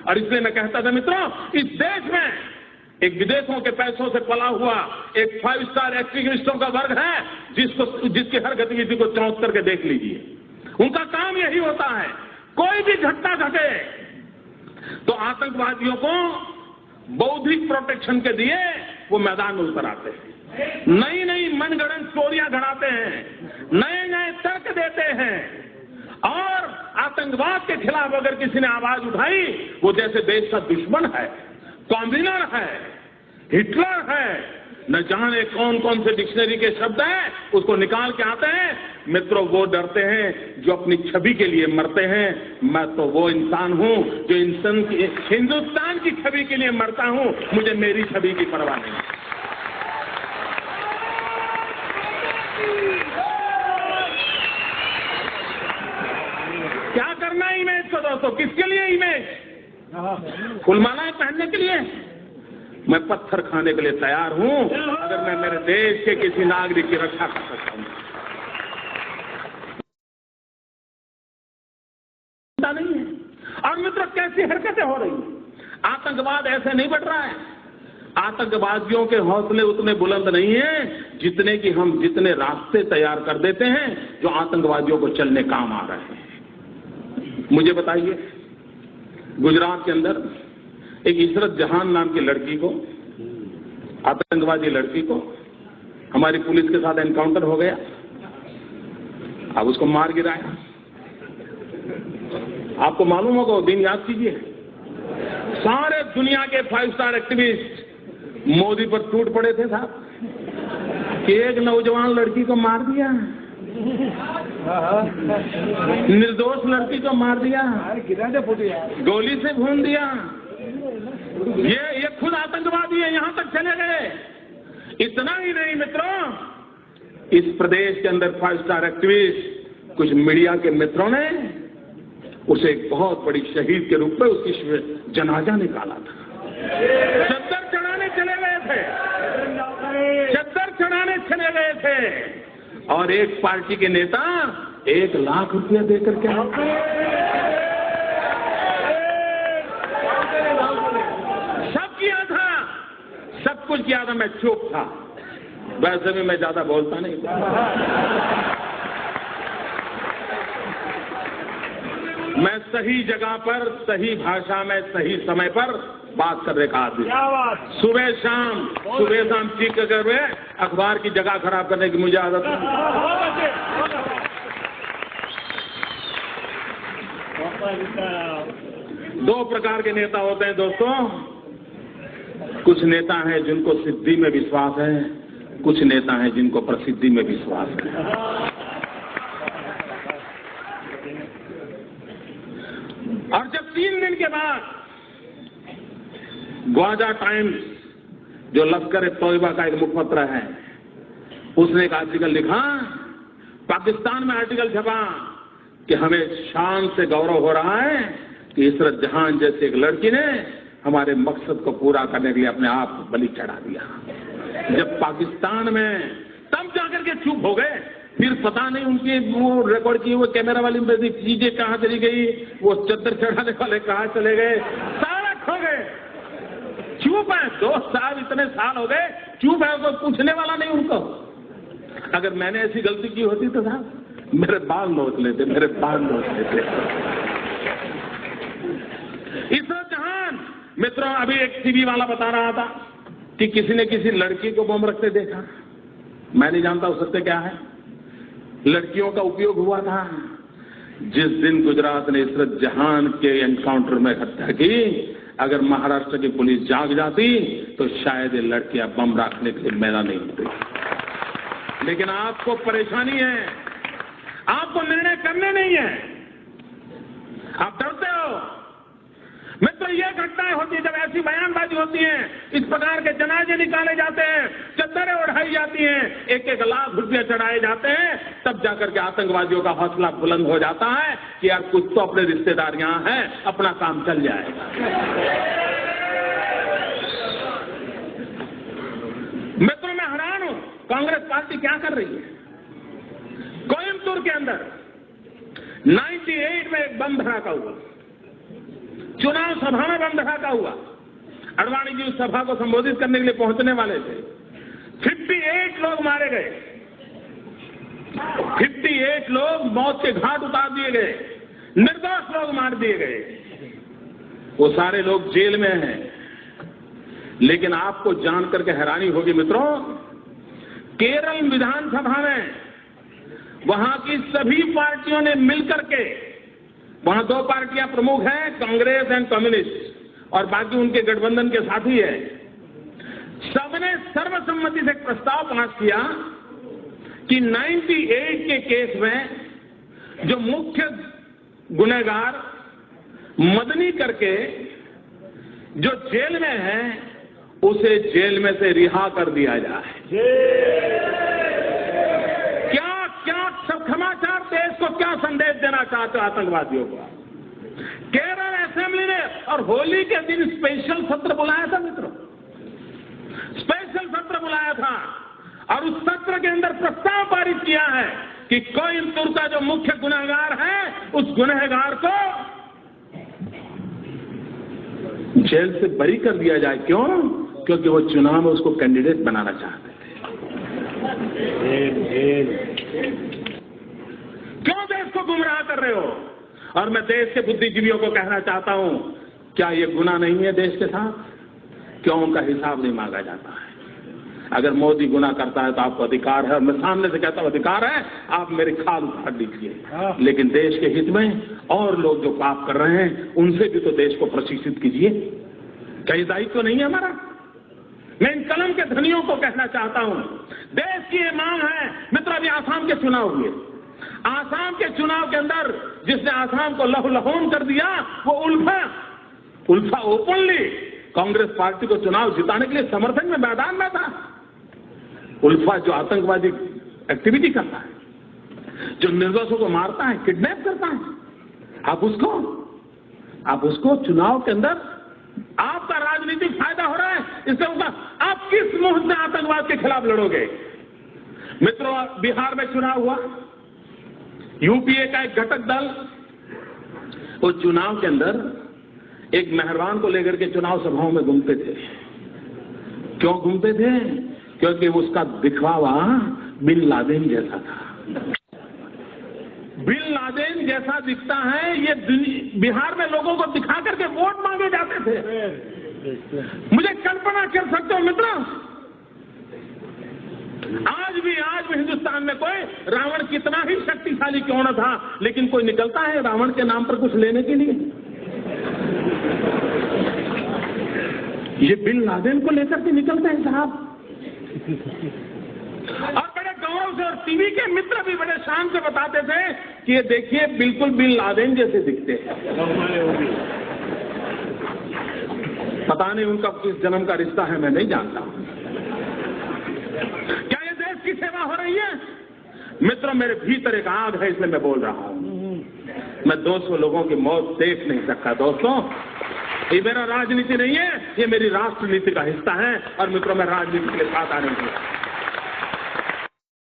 और इसलिए मैं कहता था मित्रों, इस देश में एक विदेशों के पैसों से पला हुआ एक 5 स्टार एक्टिविस्टों का वर्ग है जिसकी हर गतिविधि को चौंक करके देख लीजिए। उनका काम यही होता है, कोई भी घटना घटे तो आतंकवादियों को बौद्धिक प्रोटेक्शन के लिए वो मैदान में उतर आते हैं, नई नई मनगढ़ंत स्टोरियां गढ़ाते हैं, नए नए तर्क देते हैं और आतंकवाद के खिलाफ अगर किसी ने आवाज उठाई, वो जैसे देश का दुश्मन है, कॉम्बिनर है, हिटलर है, न जाने कौन कौन से डिक्शनरी के शब्द हैं उसको निकाल के आते हैं। मित्रों, वो डरते हैं जो अपनी छवि के लिए मरते हैं। मैं तो वो इंसान हूं जो हिंदुस्तान की छवि के लिए मरता हूं, मुझे मेरी छवि की परवाह नहीं। क्या करना है इमेज को दोस्तों? किसके लिए इमेज? फुलमालाएं पहनने के लिए? मैं पत्थर खाने के लिए तैयार हूं अगर मैं मेरे देश के किसी नागरिक की रक्षा कर सकता हूं। नहीं है। और मित्रों, कैसी हरकतें हो रही हैं? आतंकवाद ऐसे नहीं बढ़ रहा है। आतंकवादियों के हौसले उतने बुलंद नहीं हैं जितने रास्ते तैयार कर देते हैं जो आतंकवादियों को चलने काम आ रहे हैं। मुझे बताइए, गुजरात के अंदर एक इशरत जहान नाम की लड़की को, आतंकवादी लड़की को, हमारी पुलिस के साथ एनकाउंटर हो गया। अब उसको मार गिराया। आपको मालूम होगा, दिन याद कीजिए, सारे दुनिया के 5 स्टार एक्टिविस्ट मोदी पर टूट पड़े थे साहब कि एक नौजवान लड़की को मार दिया, निर्दोष लड़की को मार दिया, गोली से भून दिया। ये खुद आतंकवादी है, यहां तक चले गए। इतना ही नहीं मित्रों, इस प्रदेश के अंदर 5 स्टार एक्टिविस्ट, कुछ मीडिया के मित्रों ने उसे एक बहुत बड़ी शहीद के रूप में उसकी जनाजा निकाला था। चद्दर चढ़ाने चले गए थे, चद्दर चढ़ाने चले गए थे और एक पार्टी के नेता 1 लाख रुपया देकर के सब किया था, सब कुछ किया था। मैं चुप था, वैसे भी मैं ज्यादा बोलता नहीं था। मैं सही जगह पर, सही भाषा में, सही समय पर बात करने का आदमी। सुबह शाम चीख कर अखबार की जगह खराब करने की मुझे आदत है। 2 प्रकार के नेता होते हैं दोस्तों। कुछ नेता हैं जिनको सिद्धि में विश्वास है, कुछ नेता हैं जिनको प्रसिद्धि में विश्वास है। और जब 3 दिन के बाद ग्वाजा टाइम्स, जो लश्कर तोयबा का एक मुखपत्र है, उसने एक आर्टिकल लिखा, पाकिस्तान में आर्टिकल छपा कि हमें शान से गौरव हो रहा है कि इशरत जहान जैसे एक लड़की ने हमारे मकसद को पूरा करने के लिए अपने आप को बलि चढ़ा दिया। जब पाकिस्तान में, तब जाकर के चुप हो गए। फिर पता नहीं उनकी वो रिकॉर्ड की वो कैमरा वाली चीजें कहां चली गई, वो चद्दर चढ़ाने वाले कहां चले गए, सारा खो गए। चुप है, 2 साल, इतने साल हो गए, चुप है, कोई पूछने वाला नहीं उनको। अगर मैंने ऐसी गलती की होती तो साहब मेरे बाल नोच लेते, मेरे बाल नोच लेते। इशरत जहान, मित्रों, अभी एक टीवी वाला बता रहा था कि किसी ने किसी लड़की को बम रखते देखा। मैं नहीं जानता उस सत्य क्या है। लड़कियों का उपयोग हुआ था। जिस दिन गुजरात ने इशरत जहान के एनकाउंटर में हत्या की, अगर महाराष्ट्र की पुलिस जाग जाती तो शायद ये लड़कियां बम रखने के लिए मैदान नहीं होती। लेकिन आपको परेशानी है, आपको निर्णय करने नहीं है, आप डरते हो। मित्रों, ये घटनाएं होती है जब ऐसी बयानबाजी होती है, इस प्रकार के जनाजे निकाले जाते हैं, चद्दरें उड़ाई जाती हैं, 1-1 लाख रुपये चढ़ाए जाते हैं, तब जाकर के आतंकवादियों का हौसला बुलंद हो जाता है कि यार कुछ तो अपने रिश्तेदार यहां हैं, अपना काम चल जाएगा। मित्रों, मैं हैरान हूं, कांग्रेस पार्टी क्या कर रही है। कोयम्बटूर के अंदर 98 में एक बम धमाका हुआ, चुनाव सभा में बम धमाका हुआ। अडवाणी जी उस सभा को संबोधित करने के लिए पहुंचने वाले थे। 58 लोग मारे गए, 58 लोग मौत के घाट उतार दिए गए, निर्दोष लोग मार दिए गए। वो सारे लोग जेल में हैं। लेकिन आपको जानकर के हैरानी होगी मित्रों, केरल विधानसभा में वहां की सभी पार्टियों ने मिलकर के, वहां 2 पार्टियां प्रमुख हैं, कांग्रेस एंड कम्युनिस्ट, और बाकी उनके गठबंधन के साथी है, सबने सर्वसम्मति से एक प्रस्ताव पास किया कि 98 के केस में जो मुख्य गुनहगार मदनी करके जो जेल में है उसे जेल में से रिहा कर दिया जाए। क्या क्या सब समाचार देश को क्या संदेश देना चाहते हो आतंकवादियों को? केरल असेंबली ने और होली के दिन स्पेशल सत्र बुलाया था मित्रों, स्पेशल सत्र बुलाया था और उस सत्र के अंदर प्रस्ताव पारित किया है कि कोयंबटूर का जो मुख्य गुनहगार है उस गुनहगार को जेल से बरी कर दिया जाए। क्यों? क्योंकि वो चुनाव में उसको कैंडिडेट बनाना चाहते थे। क्यों देश को गुमराह कर रहे हो? और मैं देश के बुद्धिजीवियों को कहना चाहता हूं, क्या ये गुनाह नहीं है देश के साथ? क्यों उनका हिसाब नहीं मांगा जाता है? अगर मोदी गुनाह करता है तो आपको अधिकार है, और मैं सामने से कहता हूं अधिकार है, आप मेरी खाल उखाड़ लीजिए, लेकिन देश के हित में और लोग जो पाप कर रहे हैं उनसे भी तो देश को प्रशिक्षित कीजिए। क्या ये दायित्व नहीं है हमारा? मैं इन कलम के धनियों को कहना चाहता हूं, देश की ये मांग है। मित्र, अभी आसाम के चुनाव हुए, आसाम के चुनाव के अंदर जिसने आसाम को लहूलुहान कर दिया वो उल्फा ओपनली कांग्रेस पार्टी को चुनाव जिताने के लिए समर्थन में मैदान में था। उल्फा जो आतंकवादी एक्टिविटी करता है, जो निर्दोषों को मारता है, किडनैप करता है, आप उसको चुनाव के अंदर आपका राजनीतिक फायदा हो रहा है, इससे उनका आप किस मुंह से आतंकवाद के खिलाफ लड़ोगे? मित्रों, बिहार में चुनाव हुआ, यूपीए का एक घटक दल वो चुनाव के अंदर एक मेहरबान को लेकर के चुनाव सभाओं में घूमते थे। क्यों घूमते थे? क्योंकि उसका दिखावा बिन लादेन जैसा था। बिन लादेन जैसा दिखता है, ये बिहार में लोगों को दिखा करके वोट मांगे जाते थे। मुझे कल्पना कर सकते हो मित्र, आज भी हिंदुस्तान में कोई रावण कितना ही शक्तिशाली क्यों न था, लेकिन कोई निकलता है रावण के नाम पर कुछ लेने के लिए। ये बिन लादेन को लेकर के निकलते हैं साहब, और बड़े गौरव से, और टीवी के मित्र भी बड़े शान से बताते थे कि ये देखिए बिल्कुल बिन लादेन जैसे दिखते हैं। पता नहीं उनका किस जन्म का रिश्ता है, मैं नहीं जानता। क्या ये देश की सेवा हो रही है? मित्रों, मेरे भीतर एक आग है, इसलिए मैं बोल रहा हूं। मैं 200 लोगों की मौत देख नहीं सकता दोस्तों। ये मेरा राजनीति नहीं है, ये मेरी राष्ट्रनीति का हिस्सा है, और मित्रों मैं राजनीति के साथ आने दूंगा।